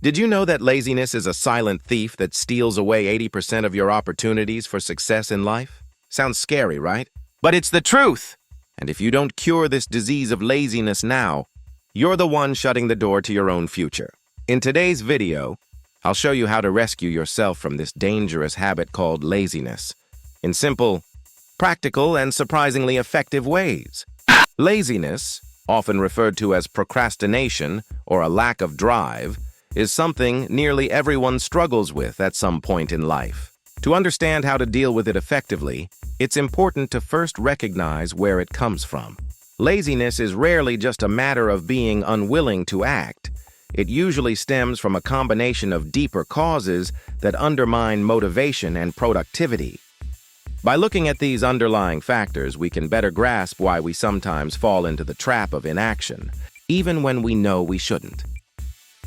Did you know that laziness is a silent thief that steals away 80% of your opportunities for success in life? Sounds scary, right? But it's the truth! And if you don't cure this disease of laziness now, you're the one shutting the door to your own future. In today's video, I'll show you how to rescue yourself from this dangerous habit called laziness in simple, practical, and surprisingly effective ways. Laziness, often referred to as procrastination or a lack of drive, is something nearly everyone struggles with at some point in life. To understand how to deal with it effectively, it's important to first recognize where it comes from. Laziness is rarely just a matter of being unwilling to act. It usually stems from a combination of deeper causes that undermine motivation and productivity. By looking at these underlying factors, we can better grasp why we sometimes fall into the trap of inaction, even when we know we shouldn't.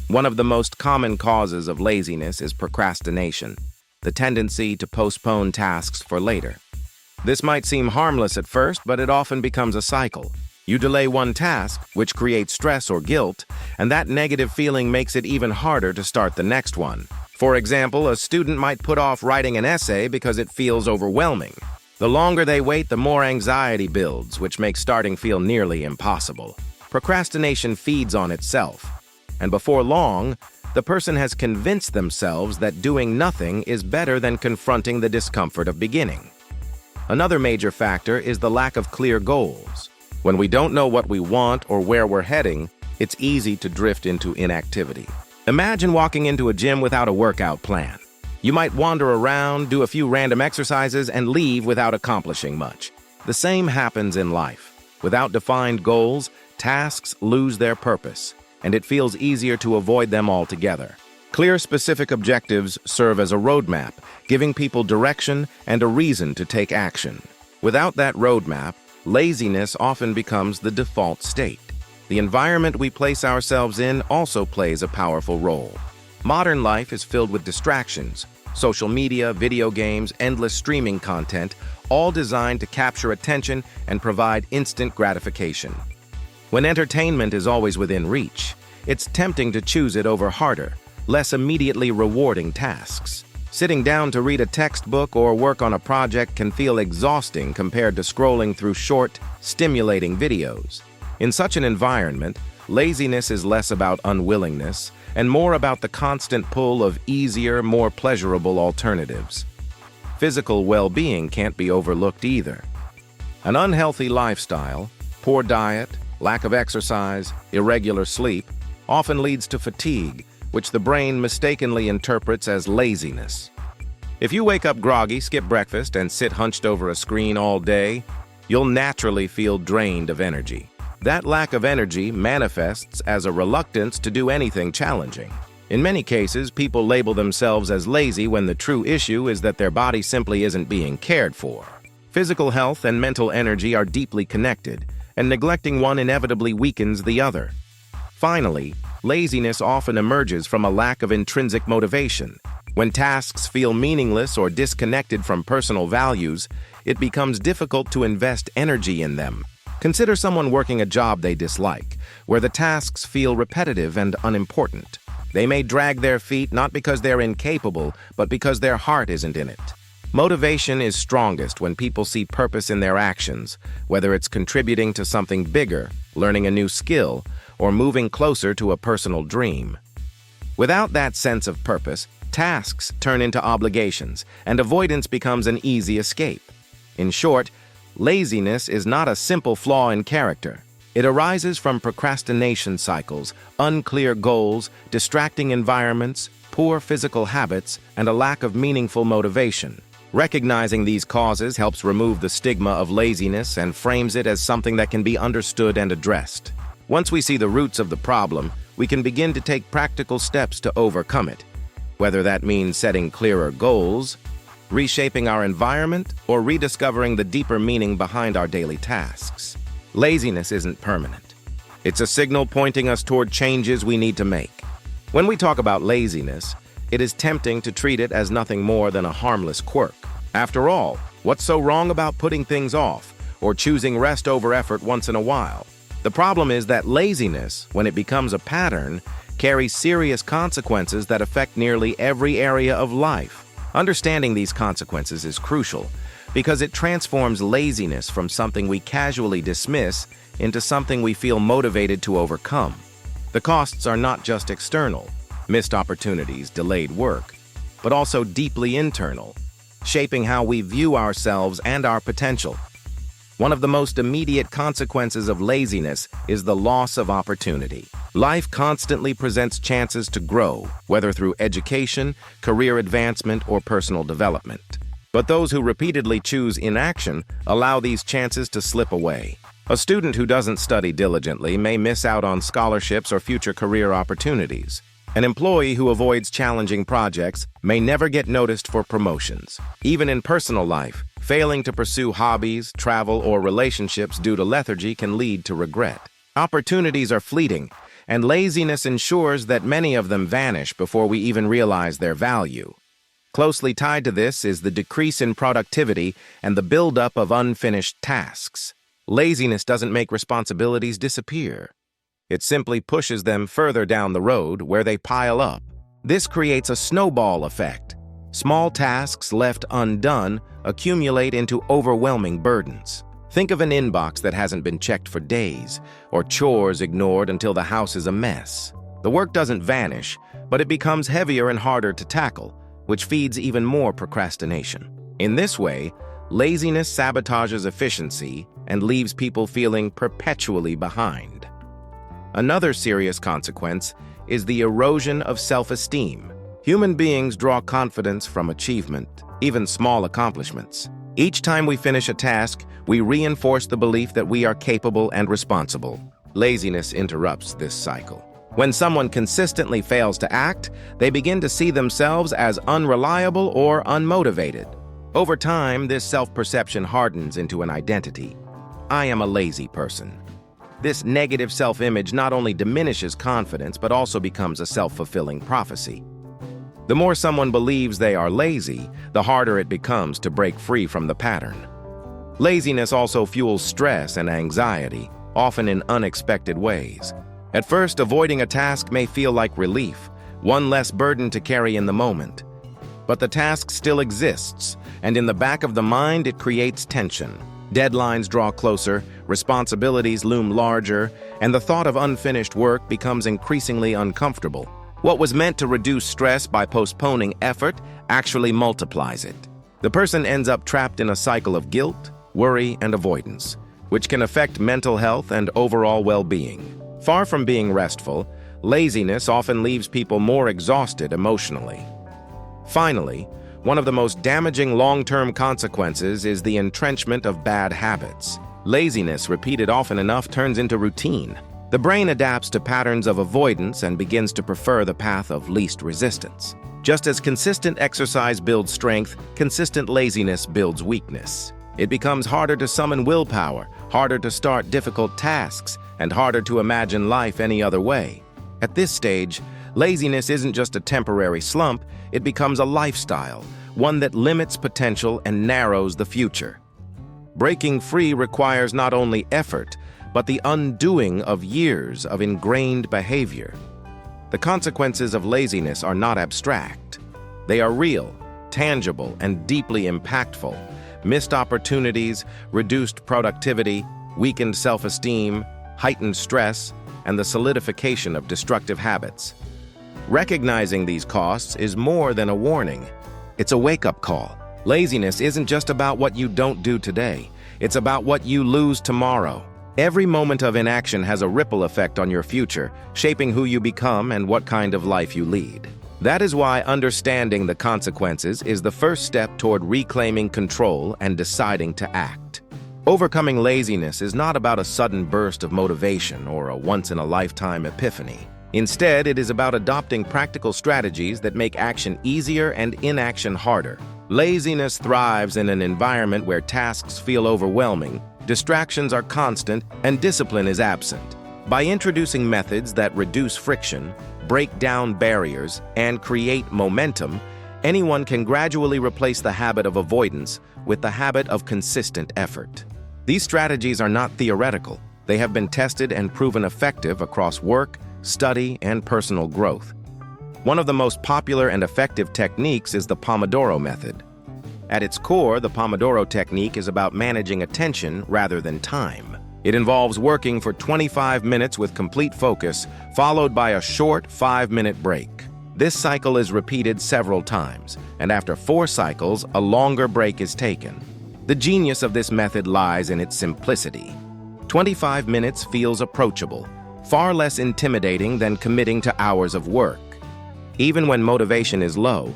One of the most common causes of laziness is procrastination, the tendency to postpone tasks for later. This might seem harmless at first, but it often becomes a cycle. You delay one task, which creates stress or guilt, and that negative feeling makes it even harder to start the next one. For example, a student might put off writing an essay because it feels overwhelming. The longer they wait, the more anxiety builds, which makes starting feel nearly impossible. Procrastination feeds on itself, and before long, the person has convinced themselves that doing nothing is better than confronting the discomfort of beginning. Another major factor is the lack of clear goals. When we don't know what we want or where we're heading, it's easy to drift into inactivity. Imagine walking into a gym without a workout plan. You might wander around, do a few random exercises, and leave without accomplishing much. The same happens in life. Without defined goals, tasks lose their purpose, and it feels easier to avoid them altogether. Clear, specific objectives serve as a roadmap, giving people direction and a reason to take action. Without that roadmap, laziness often becomes the default state. The environment we place ourselves in also plays a powerful role. Modern life is filled with distractions, social media, video games, endless streaming content, all designed to capture attention and provide instant gratification. When entertainment is always within reach, it's tempting to choose it over harder, less immediately rewarding tasks. Sitting down to read a textbook or work on a project can feel exhausting compared to scrolling through short, stimulating videos. In such an environment, laziness is less about unwillingness and more about the constant pull of easier, more pleasurable alternatives. Physical well-being can't be overlooked either. An unhealthy lifestyle, poor diet, lack of exercise, irregular sleep, often leads to fatigue, which the brain mistakenly interprets as laziness. If you wake up groggy, skip breakfast, and sit hunched over a screen all day, you'll naturally feel drained of energy. That lack of energy manifests as a reluctance to do anything challenging. In many cases, people label themselves as lazy when the true issue is that their body simply isn't being cared for. Physical health and mental energy are deeply connected, and neglecting one inevitably weakens the other. Finally, laziness often emerges from a lack of intrinsic motivation. When tasks feel meaningless or disconnected from personal values, it becomes difficult to invest energy in them. Consider someone working a job they dislike, where the tasks feel repetitive and unimportant. They may drag their feet not because they're incapable, but because their heart isn't in it. Motivation is strongest when people see purpose in their actions, whether it's contributing to something bigger, learning a new skill, or moving closer to a personal dream. Without that sense of purpose, tasks turn into obligations, and avoidance becomes an easy escape. In short, laziness is not a simple flaw in character. It arises from procrastination cycles, unclear goals, distracting environments, poor physical habits, and a lack of meaningful motivation. Recognizing these causes helps remove the stigma of laziness and frames it as something that can be understood and addressed. Once we see the roots of the problem, we can begin to take practical steps to overcome it, whether that means setting clearer goals, reshaping our environment, or rediscovering the deeper meaning behind our daily tasks. Laziness isn't permanent. It's a signal pointing us toward changes we need to make. When we talk about laziness, it is tempting to treat it as nothing more than a harmless quirk. After all, what's so wrong about putting things off or choosing rest over effort once in a while? The problem is that laziness, when it becomes a pattern, carries serious consequences that affect nearly every area of life. Understanding these consequences is crucial because it transforms laziness from something we casually dismiss into something we feel motivated to overcome. The costs are not just external, missed opportunities, delayed work, but also deeply internal, shaping how we view ourselves and our potential. One of the most immediate consequences of laziness is the loss of opportunity. Life constantly presents chances to grow, whether through education, career advancement, or personal development. But those who repeatedly choose inaction allow these chances to slip away. A student who doesn't study diligently may miss out on scholarships or future career opportunities. An employee who avoids challenging projects may never get noticed for promotions. Even in personal life, failing to pursue hobbies, travel, or relationships due to lethargy can lead to regret. Opportunities are fleeting, and laziness ensures that many of them vanish before we even realize their value. Closely tied to this is the decrease in productivity and the buildup of unfinished tasks. Laziness doesn't make responsibilities disappear. It simply pushes them further down the road where they pile up. This creates a snowball effect. Small tasks left undone accumulate into overwhelming burdens. Think of an inbox that hasn't been checked for days, or chores ignored until the house is a mess. The work doesn't vanish, but it becomes heavier and harder to tackle, which feeds even more procrastination. In this way, laziness sabotages efficiency and leaves people feeling perpetually behind. Another serious consequence is the erosion of self-esteem. Human beings draw confidence from achievement, even small accomplishments. Each time we finish a task, we reinforce the belief that we are capable and responsible. Laziness interrupts this cycle. When someone consistently fails to act, they begin to see themselves as unreliable or unmotivated. Over time, this self-perception hardens into an identity. I am a lazy person. This negative self-image not only diminishes confidence, but also becomes a self-fulfilling prophecy. The more someone believes they are lazy, the harder it becomes to break free from the pattern. Laziness also fuels stress and anxiety, often in unexpected ways. At first, avoiding a task may feel like relief, one less burden to carry in the moment. But the task still exists, and in the back of the mind it creates tension. Deadlines draw closer, responsibilities loom larger, and the thought of unfinished work becomes increasingly uncomfortable. What was meant to reduce stress by postponing effort actually multiplies it. The person ends up trapped in a cycle of guilt, worry, and avoidance, which can affect mental health and overall well-being. Far from being restful, laziness often leaves people more exhausted emotionally. Finally, one of the most damaging long-term consequences is the entrenchment of bad habits. Laziness, repeated often enough, turns into routine. The brain adapts to patterns of avoidance and begins to prefer the path of least resistance. Just as consistent exercise builds strength, consistent laziness builds weakness. It becomes harder to summon willpower, harder to start difficult tasks, and harder to imagine life any other way. At this stage, laziness isn't just a temporary slump, it becomes a lifestyle, one that limits potential and narrows the future. Breaking free requires not only effort, but the undoing of years of ingrained behavior. The consequences of laziness are not abstract. They are real, tangible, and deeply impactful. Missed opportunities, reduced productivity, weakened self-esteem, heightened stress, and the solidification of destructive habits. Recognizing these costs is more than a warning. It's a wake-up call. Laziness isn't just about what you don't do today. It's about what you lose tomorrow. Every moment of inaction has a ripple effect on your future, shaping who you become and what kind of life you lead. That is why understanding the consequences is the first step toward reclaiming control and deciding to act. Overcoming laziness is not about a sudden burst of motivation or a once-in-a-lifetime epiphany. Instead, it is about adopting practical strategies that make action easier and inaction harder. Laziness thrives in an environment where tasks feel overwhelming, distractions are constant, and discipline is absent. By introducing methods that reduce friction, break down barriers, and create momentum, anyone can gradually replace the habit of avoidance with the habit of consistent effort. These strategies are not theoretical. They have been tested and proven effective across work, study, and personal growth. One of the most popular and effective techniques is the Pomodoro method. At its core, the Pomodoro technique is about managing attention rather than time. It involves working for 25 minutes with complete focus, followed by a short 5-minute break. This cycle is repeated several times, and after 4 cycles, a longer break is taken. The genius of this method lies in its simplicity. 25 minutes feels approachable, far less intimidating than committing to hours of work. Even when motivation is low,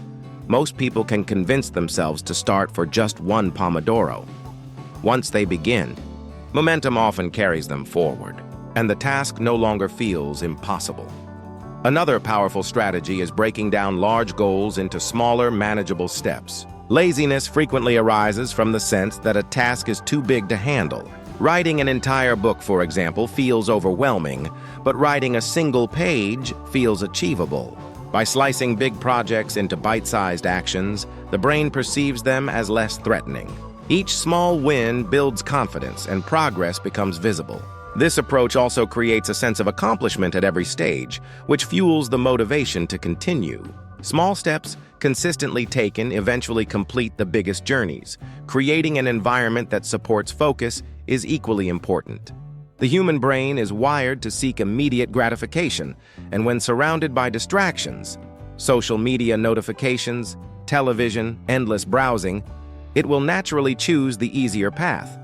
most people can convince themselves to start for just 1 Pomodoro. Once they begin, momentum often carries them forward, and the task no longer feels impossible. Another powerful strategy is breaking down large goals into smaller, manageable steps. Laziness frequently arises from the sense that a task is too big to handle. Writing an entire book, for example, feels overwhelming, but writing a single page feels achievable. By slicing big projects into bite-sized actions, the brain perceives them as less threatening. Each small win builds confidence and progress becomes visible. This approach also creates a sense of accomplishment at every stage, which fuels the motivation to continue. Small steps, consistently taken, eventually complete the biggest journeys. Creating an environment that supports focus is equally important. The human brain is wired to seek immediate gratification, and when surrounded by distractions, social media notifications, television, endless browsing, it will naturally choose the easier path.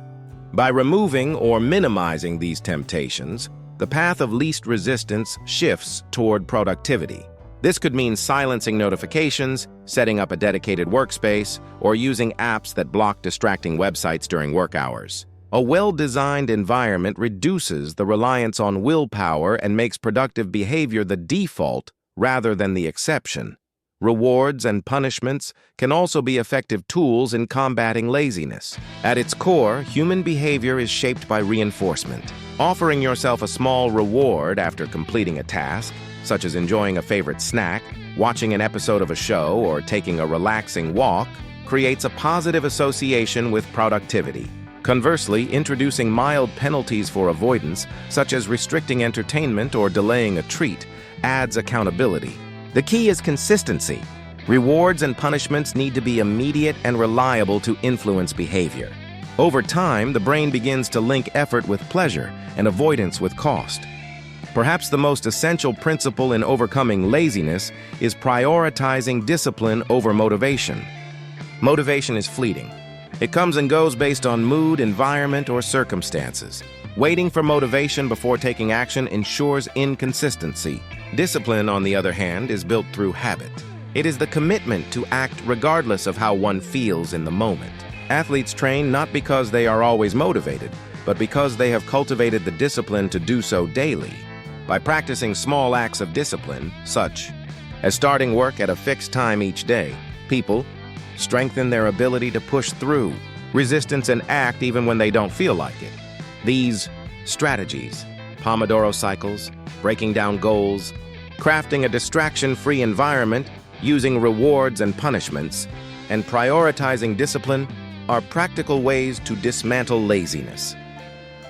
By removing or minimizing these temptations, the path of least resistance shifts toward productivity. This could mean silencing notifications, setting up a dedicated workspace, or using apps that block distracting websites during work hours. A well-designed environment reduces the reliance on willpower and makes productive behavior the default rather than the exception. Rewards and punishments can also be effective tools in combating laziness. At its core, human behavior is shaped by reinforcement. Offering yourself a small reward after completing a task, such as enjoying a favorite snack, watching an episode of a show, or taking a relaxing walk, creates a positive association with productivity. Conversely, introducing mild penalties for avoidance, such as restricting entertainment or delaying a treat, adds accountability. The key is consistency. Rewards and punishments need to be immediate and reliable to influence behavior. Over time, the brain begins to link effort with pleasure and avoidance with cost. Perhaps the most essential principle in overcoming laziness is prioritizing discipline over motivation. Motivation is fleeting. It comes and goes based on mood, environment, or circumstances. Waiting for motivation before taking action ensures inconsistency. Discipline, on the other hand, is built through habit. It is the commitment to act regardless of how one feels in the moment. Athletes train not because they are always motivated, but because they have cultivated the discipline to do so daily. By practicing small acts of discipline, such as starting work at a fixed time each day, people strengthen their ability to push through resistance and act even when they don't feel like it. These strategies, Pomodoro cycles, breaking down goals, crafting a distraction-free environment, using rewards and punishments, and prioritizing discipline are practical ways to dismantle laziness.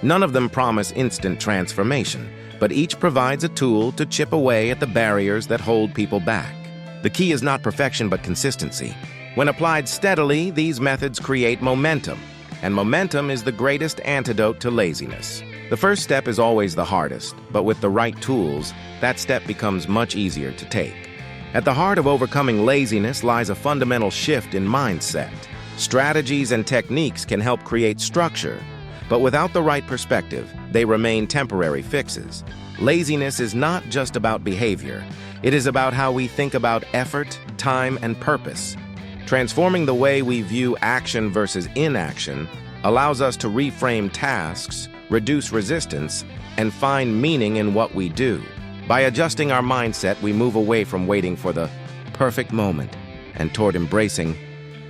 None of them promise instant transformation, but each provides a tool to chip away at the barriers that hold people back. The key is not perfection but consistency. When applied steadily, these methods create momentum, and momentum is the greatest antidote to laziness. The first step is always the hardest, but with the right tools, that step becomes much easier to take. At the heart of overcoming laziness lies a fundamental shift in mindset. Strategies and techniques can help create structure, but without the right perspective, they remain temporary fixes. Laziness is not just about behavior. It is about how we think about effort, time, and purpose. Transforming the way we view action versus inaction allows us to reframe tasks, reduce resistance, and find meaning in what we do. By adjusting our mindset, we move away from waiting for the perfect moment and toward embracing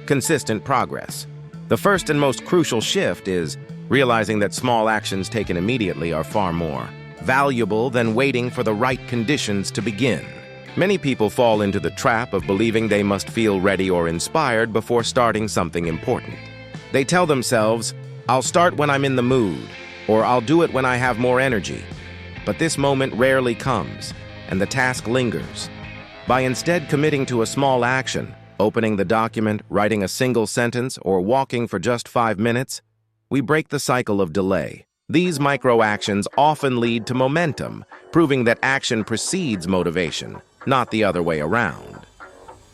consistent progress. The first and most crucial shift is realizing that small actions taken immediately are far more valuable than waiting for the right conditions to begin. Many people fall into the trap of believing they must feel ready or inspired before starting something important. They tell themselves, "I'll start when I'm in the mood," or "I'll do it when I have more energy." But this moment rarely comes, and the task lingers. By instead committing to a small action, opening the document, writing a single sentence, or walking for just 5 minutes, we break the cycle of delay. These micro-actions often lead to momentum, proving that action precedes motivation, not the other way around.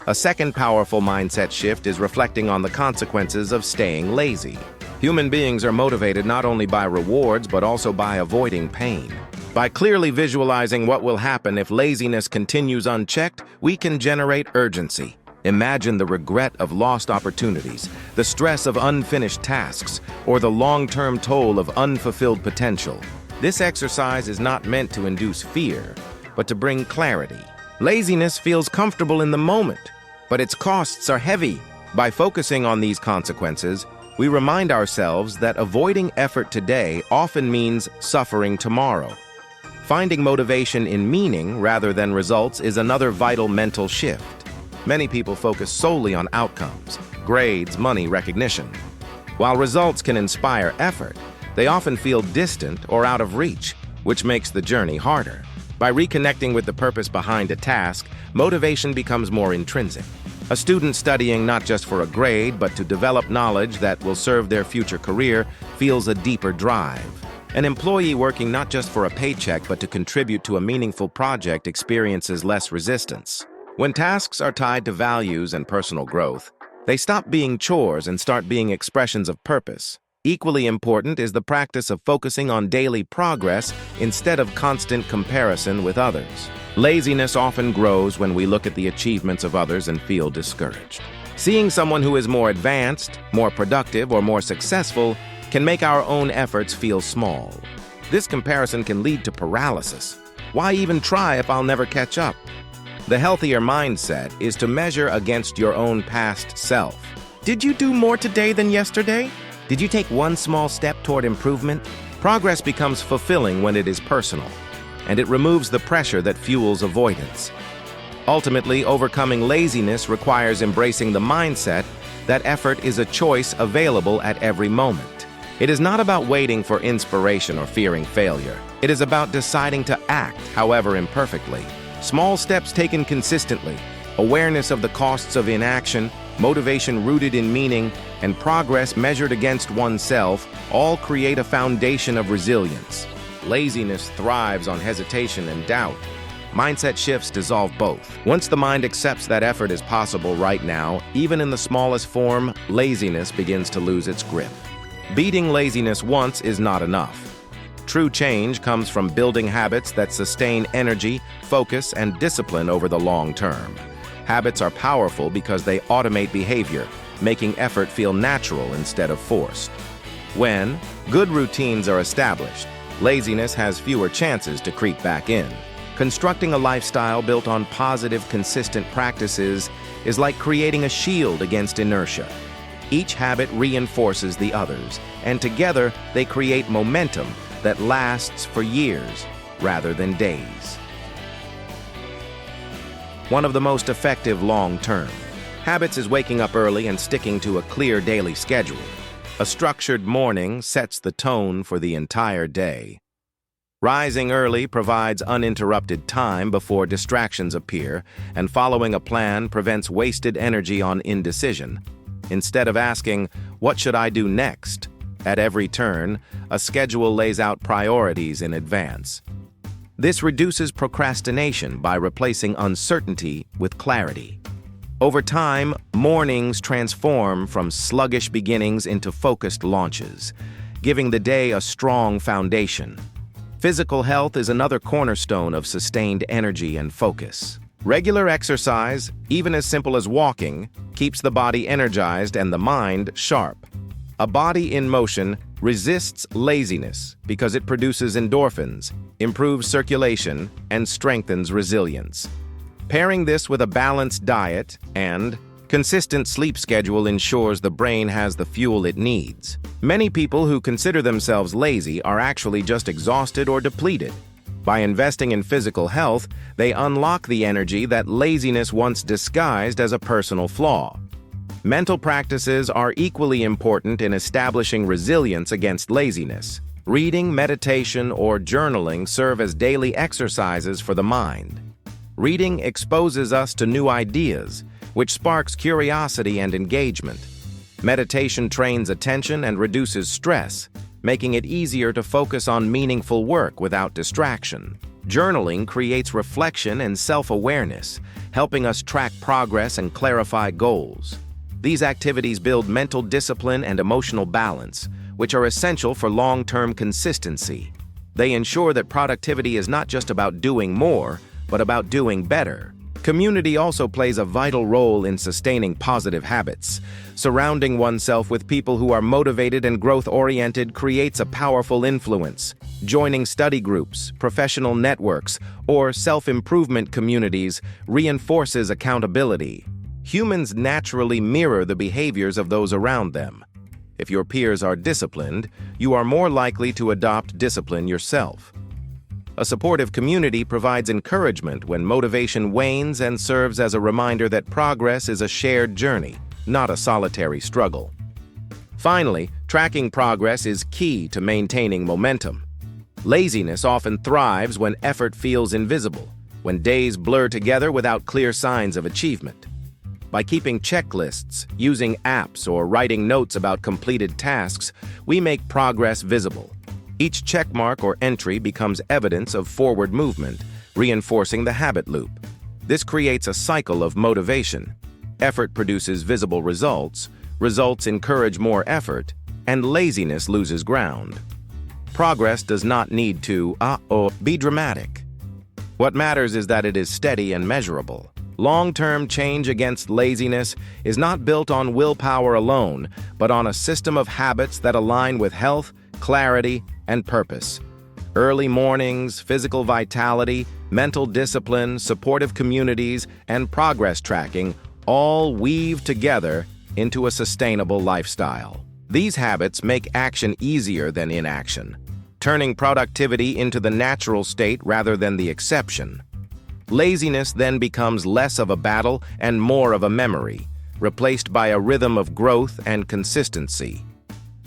A second powerful mindset shift is reflecting on the consequences of staying lazy. Human beings are motivated not only by rewards, but also by avoiding pain. By clearly visualizing what will happen if laziness continues unchecked, we can generate urgency. Imagine the regret of lost opportunities, the stress of unfinished tasks, or the long-term toll of unfulfilled potential. This exercise is not meant to induce fear, but to bring clarity. Laziness feels comfortable in the moment, but its costs are heavy. By focusing on these consequences, we remind ourselves that avoiding effort today often means suffering tomorrow. Finding motivation in meaning rather than results is another vital mental shift. Many people focus solely on outcomes, grades, money, recognition. While results can inspire effort, they often feel distant or out of reach, which makes the journey harder. By reconnecting with the purpose behind a task, motivation becomes more intrinsic. A student studying not just for a grade, but to develop knowledge that will serve their future career feels a deeper drive. An employee working not just for a paycheck, but to contribute to a meaningful project experiences less resistance. When tasks are tied to values and personal growth, they stop being chores and start being expressions of purpose. Equally important is the practice of focusing on daily progress instead of constant comparison with others. Laziness often grows when we look at the achievements of others and feel discouraged. Seeing someone who is more advanced, more productive, or more successful can make our own efforts feel small. This comparison can lead to paralysis. Why even try if I'll never catch up? The healthier mindset is to measure against your own past self. Did you do more today than yesterday? Did you take one small step toward improvement? Progress becomes fulfilling when it is personal, and it removes the pressure that fuels avoidance. Ultimately, overcoming laziness requires embracing the mindset that effort is a choice available at every moment. It is not about waiting for inspiration or fearing failure. It is about deciding to act, however imperfectly. Small steps taken consistently, awareness of the costs of inaction, motivation rooted in meaning, and progress measured against oneself all create a foundation of resilience. Laziness thrives on hesitation and doubt. Mindset shifts dissolve both. Once the mind accepts that effort is possible right now, even in the smallest form, laziness begins to lose its grip. Beating laziness once is not enough. True change comes from building habits that sustain energy, focus, and discipline over the long term. Habits are powerful because they automate behavior, making effort feel natural instead of forced. When good routines are established, laziness has fewer chances to creep back in. Constructing a lifestyle built on positive, consistent practices is like creating a shield against inertia. Each habit reinforces the others, and together they create momentum that lasts for years rather than days. One of the most effective long-term habits is waking up early and sticking to a clear daily schedule. A structured morning sets the tone for the entire day. Rising early provides uninterrupted time before distractions appear, and following a plan prevents wasted energy on indecision. Instead of asking, "What should I do next?" at every turn, a schedule lays out priorities in advance. This reduces procrastination by replacing uncertainty with clarity. Over time, mornings transform from sluggish beginnings into focused launches, giving the day a strong foundation. Physical health is another cornerstone of sustained energy and focus. Regular exercise, even as simple as walking, keeps the body energized and the mind sharp. A body in motion resists laziness because it produces endorphins, improves circulation, and strengthens resilience. Pairing this with a balanced diet and consistent sleep schedule ensures the brain has the fuel it needs. Many people who consider themselves lazy are actually just exhausted or depleted. By investing in physical health, they unlock the energy that laziness once disguised as a personal flaw. Mental practices are equally important in establishing resilience against laziness. Reading, meditation, or journaling serve as daily exercises for the mind. Reading exposes us to new ideas, which sparks curiosity and engagement. Meditation trains attention and reduces stress, making it easier to focus on meaningful work without distraction. Journaling creates reflection and self-awareness, helping us track progress and clarify goals. These activities build mental discipline and emotional balance, which are essential for long-term consistency. They ensure that productivity is not just about doing more, but about doing better. Community also plays a vital role in sustaining positive habits. Surrounding oneself with people who are motivated and growth-oriented creates a powerful influence. Joining study groups, professional networks, or self-improvement communities reinforces accountability. Humans naturally mirror the behaviors of those around them. If your peers are disciplined, you are more likely to adopt discipline yourself. A supportive community provides encouragement when motivation wanes and serves as a reminder that progress is a shared journey, not a solitary struggle. Finally, tracking progress is key to maintaining momentum. Laziness often thrives when effort feels invisible, when days blur together without clear signs of achievement. By keeping checklists, using apps, or writing notes about completed tasks, we make progress visible. Each checkmark or entry becomes evidence of forward movement, reinforcing the habit loop. This creates a cycle of motivation. Effort produces visible results, results encourage more effort, and laziness loses ground. Progress does not need to be dramatic. What matters is that it is steady and measurable. Long-term change against laziness is not built on willpower alone, but on a system of habits that align with health, clarity, and purpose. Early mornings, physical vitality, mental discipline, supportive communities, and progress tracking all weave together into a sustainable lifestyle. These habits make action easier than inaction, turning productivity into the natural state rather than the exception. Laziness then becomes less of a battle and more of a memory, replaced by a rhythm of growth and consistency.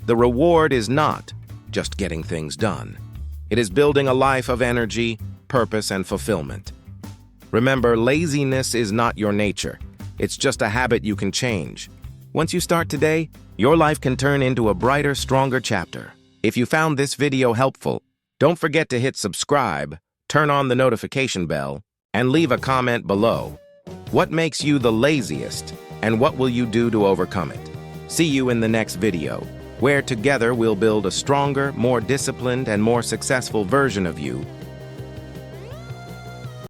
The reward is not just getting things done. It is building a life of energy, purpose, and fulfillment. Remember, laziness is not your nature. It's just a habit you can change. Once you start today, your life can turn into a brighter, stronger chapter. If you found this video helpful, don't forget to hit subscribe, turn on the notification bell, and leave a comment below. What makes you the laziest, and what will you do to overcome it? See you in the next video, where together we'll build a stronger, more disciplined, and more successful version of you